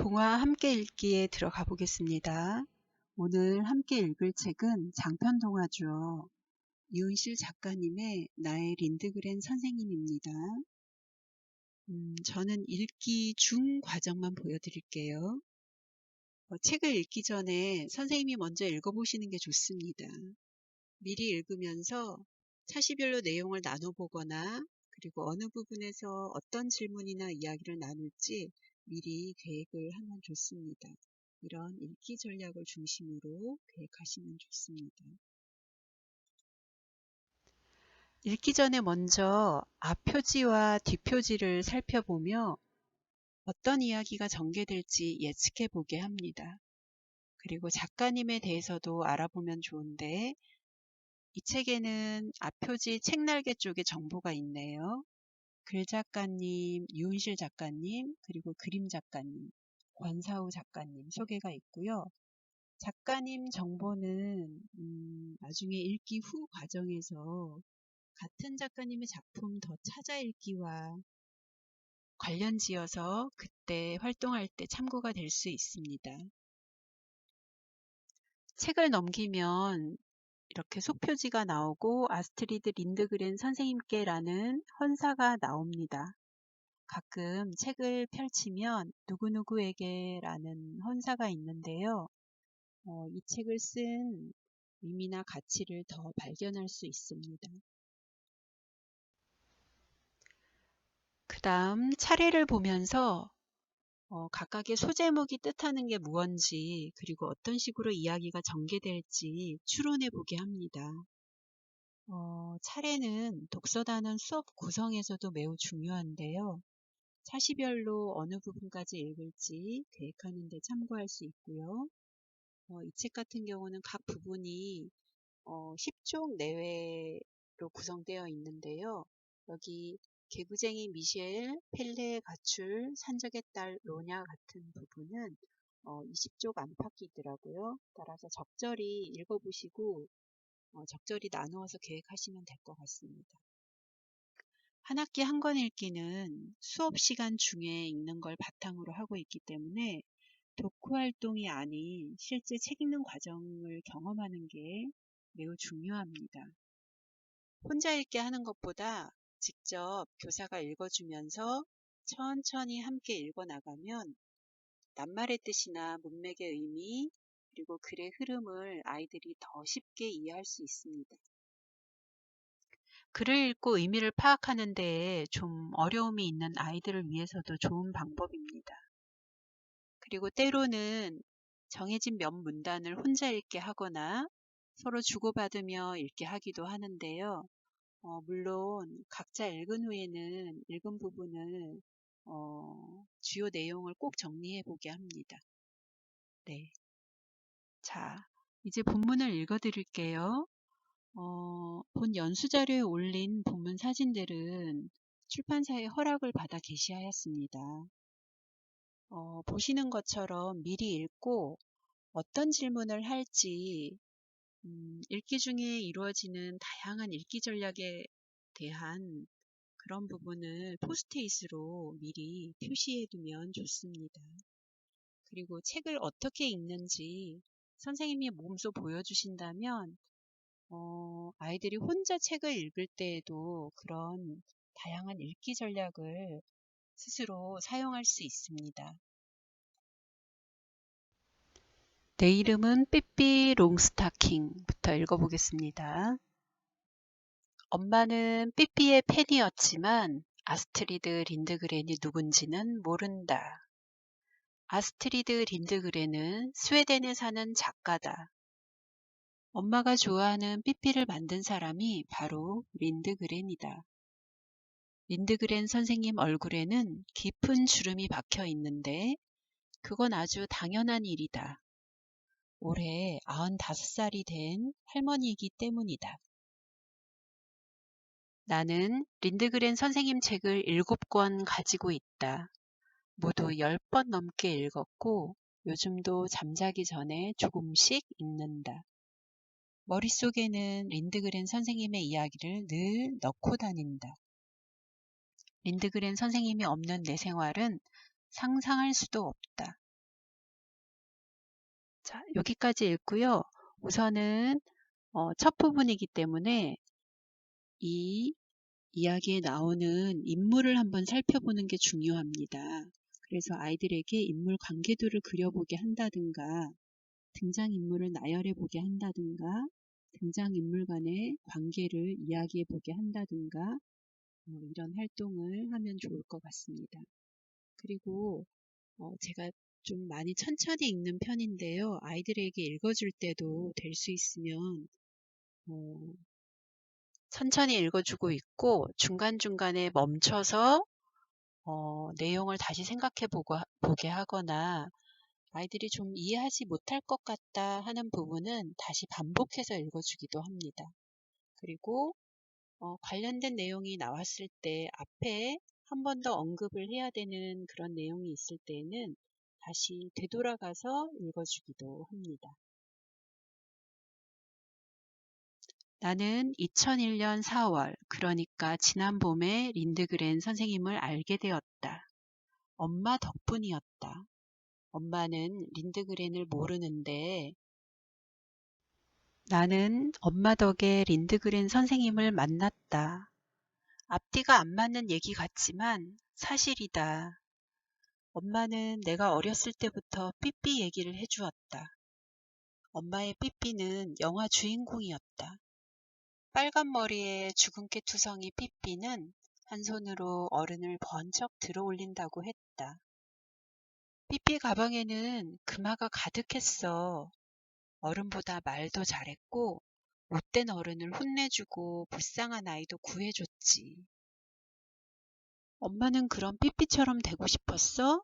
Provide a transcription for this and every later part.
동화 함께 읽기에 들어가 보겠습니다. 오늘 함께 읽을 책은 장편 동화죠. 유은실 작가님의 나의 린드그렌 선생님입니다. 저는 읽기 중 과정만 보여드릴게요. 책을 읽기 전에 선생님이 먼저 읽어보시는 게 좋습니다. 미리 읽으면서 차시별로 내용을 나눠보거나 그리고 어느 부분에서 어떤 질문이나 이야기를 나눌지 미리 계획을 하면 좋습니다. 이런 읽기 전략을 중심으로 계획하시면 좋습니다. 읽기 전에 먼저 앞표지와 뒷표지를 살펴보며 어떤 이야기가 전개될지 예측해 보게 합니다. 그리고 작가님에 대해서도 알아보면 좋은데 이 책에는 앞표지 책날개 쪽에 정보가 있네요. 글 작가님, 유은실 작가님, 그리고 그림 작가님, 권사우 작가님 소개가 있고요. 작가님 정보는 나중에 읽기 후 과정에서 같은 작가님의 작품 더 찾아 읽기와 관련 지어서 그때 활동할 때 참고가 될 수 있습니다. 책을 넘기면 이렇게 속표지가 나오고 아스트리드 린드그렌 선생님께라는 헌사가 나옵니다. 가끔 책을 펼치면 누구누구에게 라는 헌사가 있는데요. 이 책을 쓴 의미나 가치를 더 발견할 수 있습니다. 그 다음 차례를 보면서 각각의 소제목이 뜻하는 게 무언지 그리고 어떤 식으로 이야기가 전개될지 추론해 보게 합니다. 차례는 독서단원 수업 구성에서도 매우 중요한데요. 차시별로 어느 부분까지 읽을지 계획하는 데 참고할 수 있고요. 이 책 같은 경우는 각 부분이 10쪽 내외로 구성되어 있는데요. 여기 개구쟁이 미셸, 펠레의 가출, 산적의 딸 로냐 같은 부분은 20쪽 안팎이더라고요. 따라서 적절히 읽어보시고 적절히 나누어서 계획하시면 될 것 같습니다. 한 학기 한 권 읽기는 수업 시간 중에 읽는 걸 바탕으로 하고 있기 때문에 독후 활동이 아닌 실제 책 읽는 과정을 경험하는 게 매우 중요합니다. 혼자 읽게 하는 것보다 직접 교사가 읽어주면서 천천히 함께 읽어나가면 낱말의 뜻이나 문맥의 의미 그리고 글의 흐름을 아이들이 더 쉽게 이해할 수 있습니다. 글을 읽고 의미를 파악하는 데에 좀 어려움이 있는 아이들을 위해서도 좋은 방법입니다. 그리고 때로는 정해진 몇 문단을 혼자 읽게 하거나 서로 주고받으며 읽게 하기도 하는데요. 물론 각자 읽은 후에는 읽은 부분을 주요 내용을 꼭 정리해 보게 합니다. 네. 자, 이제 본문을 읽어 드릴게요. 본 연수자료에 올린 본문 사진들은 출판사의 허락을 받아 게시하였습니다. 보시는 것처럼 미리 읽고 어떤 질문을 할지 읽기 중에 이루어지는 다양한 읽기 전략에 대한 그런 부분을 포스트잇으로 미리 표시해 두면 좋습니다. 그리고 책을 어떻게 읽는지 선생님이 몸소 보여주신다면 아이들이 혼자 책을 읽을 때에도 그런 다양한 읽기 전략을 스스로 사용할 수 있습니다. 내 이름은 삐삐 롱스타킹부터 읽어보겠습니다. 엄마는 삐삐의 팬이었지만 아스트리드 린드그렌이 누군지는 모른다. 아스트리드 린드그렌은 스웨덴에 사는 작가다. 엄마가 좋아하는 삐삐를 만든 사람이 바로 린드그렌이다. 린드그렌 선생님 얼굴에는 깊은 주름이 박혀 있는데 그건 아주 당연한 일이다. 올해 95살이 된 할머니이기 때문이다. 나는 린드그렌 선생님 책을 7권 가지고 있다. 모두 10번 넘게 읽었고 요즘도 잠자기 전에 조금씩 읽는다. 머릿속에는 린드그렌 선생님의 이야기를 늘 넣고 다닌다. 린드그렌 선생님이 없는 내 생활은 상상할 수도 없다. 자, 여기까지 읽고요. 우선은 첫 부분이기 때문에 이 이야기에 나오는 인물을 한번 살펴보는 게 중요합니다. 그래서 아이들에게 인물 관계도를 그려보게 한다든가 등장인물을 나열해보게 한다든가 등장인물 간의 관계를 이야기해보게 한다든가 이런 활동을 하면 좋을 것 같습니다. 그리고 제가 좀 많이 천천히 읽는 편인데요. 아이들에게 읽어줄 때도 될 수 있으면 천천히 읽어주고 있고 중간중간에 멈춰서 내용을 다시 생각해 보게 하거나 아이들이 좀 이해하지 못할 것 같다 하는 부분은 다시 반복해서 읽어주기도 합니다. 그리고 관련된 내용이 나왔을 때 앞에 한 번 더 언급을 해야 되는 그런 내용이 있을 때에는 다시 되돌아가서 읽어주기도 합니다. 나는 2001년 4월, 그러니까 지난 봄에 린드그렌 선생님을 알게 되었다. 엄마 덕분이었다. 엄마는 린드그렌을 모르는데 나는 엄마 덕에 린드그렌 선생님을 만났다. 앞뒤가 안 맞는 얘기 같지만 사실이다. 엄마는 내가 어렸을 때부터 삐삐 얘기를 해주었다. 엄마의 삐삐는 영화 주인공이었다. 빨간 머리에 주근깨 투성이 삐삐는 한 손으로 어른을 번쩍 들어 올린다고 했다. 삐삐 가방에는 금화가 가득했어. 어른보다 말도 잘했고 못된 어른을 혼내주고 불쌍한 아이도 구해줬지. 엄마는 그런 삐삐처럼 되고 싶었어?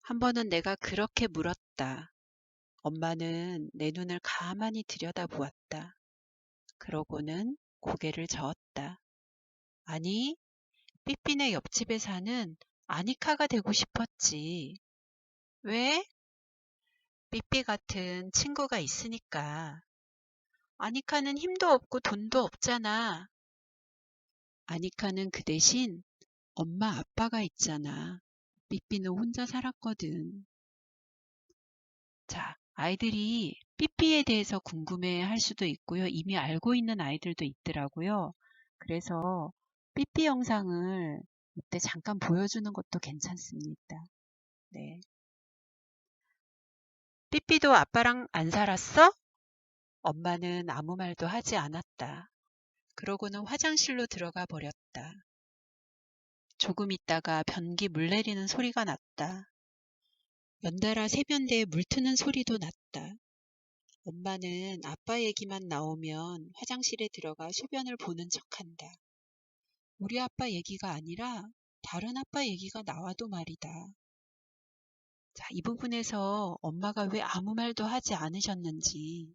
한 번은 내가 그렇게 물었다. 엄마는 내 눈을 가만히 들여다보았다. 그러고는 고개를 저었다. 아니, 삐삐네 옆집에 사는 아니카가 되고 싶었지. 왜? 삐삐 같은 친구가 있으니까. 아니카는 힘도 없고 돈도 없잖아. 아니카는 그 대신 엄마 아빠가 있잖아. 삐삐는 혼자 살았거든. 자, 아이들이 삐삐에 대해서 궁금해 할 수도 있고요. 이미 알고 있는 아이들도 있더라고요. 그래서 삐삐 영상을 이때 잠깐 보여주는 것도 괜찮습니다. 네. 삐삐도 아빠랑 안 살았어? 엄마는 아무 말도 하지 않았다. 그러고는 화장실로 들어가 버렸다. 조금 있다가 변기 물 내리는 소리가 났다. 연달아 세면대에 물 트는 소리도 났다. 엄마는 아빠 얘기만 나오면 화장실에 들어가 소변을 보는 척한다. 우리 아빠 얘기가 아니라 다른 아빠 얘기가 나와도 말이다. 자, 이 부분에서 엄마가 왜 아무 말도 하지 않으셨는지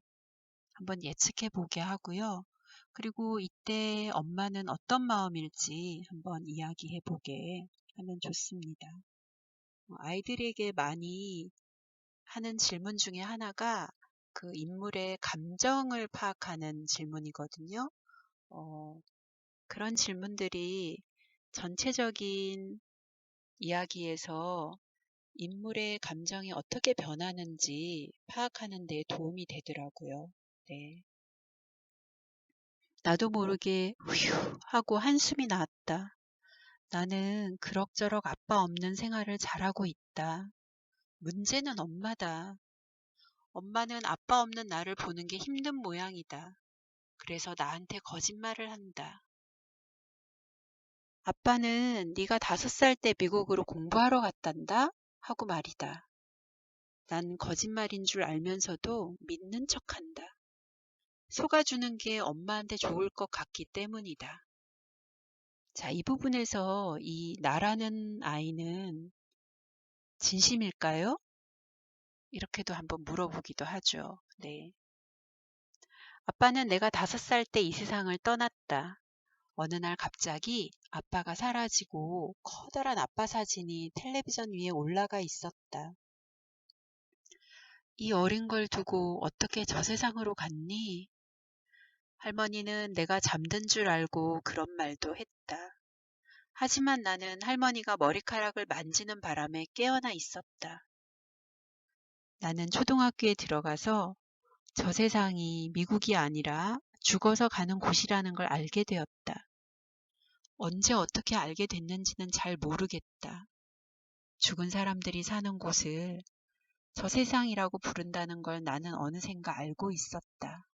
한번 예측해 보게 하고요. 그리고 이때 엄마는 어떤 마음일지 한번 이야기해 보게 하면 좋습니다. 아이들에게 많이 하는 질문 중에 하나가 그 인물의 감정을 파악하는 질문이거든요. 그런 질문들이 전체적인 이야기에서 인물의 감정이 어떻게 변하는지 파악하는 데 도움이 되더라고요. 네. 나도 모르게 휴 하고 한숨이 나왔다. 나는 그럭저럭 아빠 없는 생활을 잘하고 있다. 문제는 엄마다. 엄마는 아빠 없는 나를 보는 게 힘든 모양이다. 그래서 나한테 거짓말을 한다. 아빠는 네가 5살 때 미국으로 공부하러 갔단다? 하고 말이다. 난 거짓말인 줄 알면서도 믿는 척한다. 속아주는 게 엄마한테 좋을 것 같기 때문이다. 자, 이 부분에서 이 나라는 아이는 진심일까요? 이렇게도 한번 물어보기도 하죠. 네. 아빠는 내가 5살 때 이 세상을 떠났다. 어느 날 갑자기 아빠가 사라지고 커다란 아빠 사진이 텔레비전 위에 올라가 있었다. 이 어린 걸 두고 어떻게 저 세상으로 갔니? 할머니는 내가 잠든 줄 알고 그런 말도 했다. 하지만 나는 할머니가 머리카락을 만지는 바람에 깨어나 있었다. 나는 초등학교에 들어가서 저 세상이 미국이 아니라 죽어서 가는 곳이라는 걸 알게 되었다. 언제 어떻게 알게 됐는지는 잘 모르겠다. 죽은 사람들이 사는 곳을 저 세상이라고 부른다는 걸 나는 어느샌가 알고 있었다.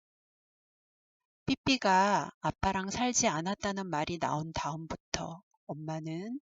삐삐가 아빠랑 살지 않았다는 말이 나온 다음부터 엄마는